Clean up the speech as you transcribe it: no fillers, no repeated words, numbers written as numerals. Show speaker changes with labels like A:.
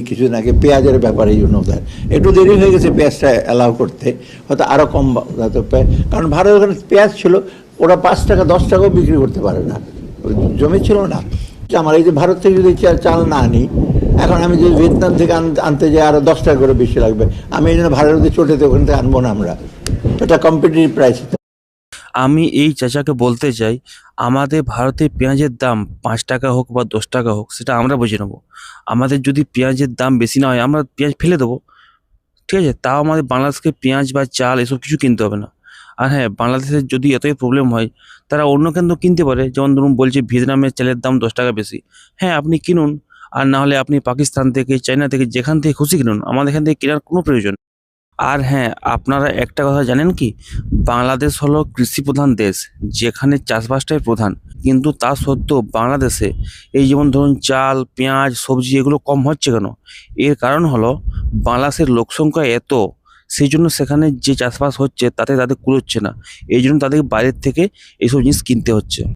A: কিছুদিন আগে পেঁয়াজের ব্যাপারে একটু দেরি হয়ে গেছে পেঁয়াজটা অ্যালাউ করতে, হয়তো আরও কম কারণ ভারত ওখানে পেঁয়াজ ছিল, ওরা 5 টাকা 10 টাকাও বিক্রি করতে পারে না, জমি ছিল না। আমার এই যে ভারত থেকে যদি চাল না আনি, এখন আমি যদি ভিয়েতনাম থেকে আনতে যাই আরও 10 টাকা করে বেশি লাগবে। আমি এই জন্য ভারতে চটেতে ওখান থেকে আনবো না, আমরা এটা কম্পিটিটিভ প্রাইস।
B: আমি এই চাচাকে বলতে চাই, আমাদের ভারতে পেঁয়াজের দাম 5 টাকা হোক বা 10 টাকা হোক, সেটা আমরা বুঝে নেবো। আমাদের যদি পেঁয়াজের দাম বেশি না হয়, আমরা পেঁয়াজ ফেলে দেবো, ঠিক আছে? তাও আমাদের বাংলাদেশকে পেঁয়াজ বা চাল এসব কিছু কিনতে হবে না। আর হ্যাঁ, বাংলাদেশের যদি এতই প্রবলেম হয়, তারা অন্য কেন্দ্র কিনতে পারে। যেমন ধরুন বলছে ভিয়েতনামের চালের দাম 10 টাকা বেশি, হ্যাঁ আপনি কিনুন। আর না হলে আপনি পাকিস্তান থেকে, চায়না থেকে, যেখান থেকে খুশি কিনুন, আমাদের এখান থেকে কেনার কোনো প্রয়োজন নেই। আর হ্যাঁ, আপনারা একটা কথা জানেন কি, বাংলাদেশ হলো কৃষি প্রধান দেশ, যেখানে চাষবাসটাই প্রধান। কিন্তু তা সত্ত্বেও বাংলাদেশে এই যেমন ধরুন চাল, পেঁয়াজ, সবজি এগুলো কম হচ্ছে কেন? এর কারণ হলো বাংলাদেশের লোকসংখ্যা এত, সেই জন্য সেখানে যে চাষবাস হচ্ছে তাতে তাদের কুলোচ্ছে না। এই জন্য তাদেরকে বাইরের থেকে এইসব জিনিস কিনতে হচ্ছে।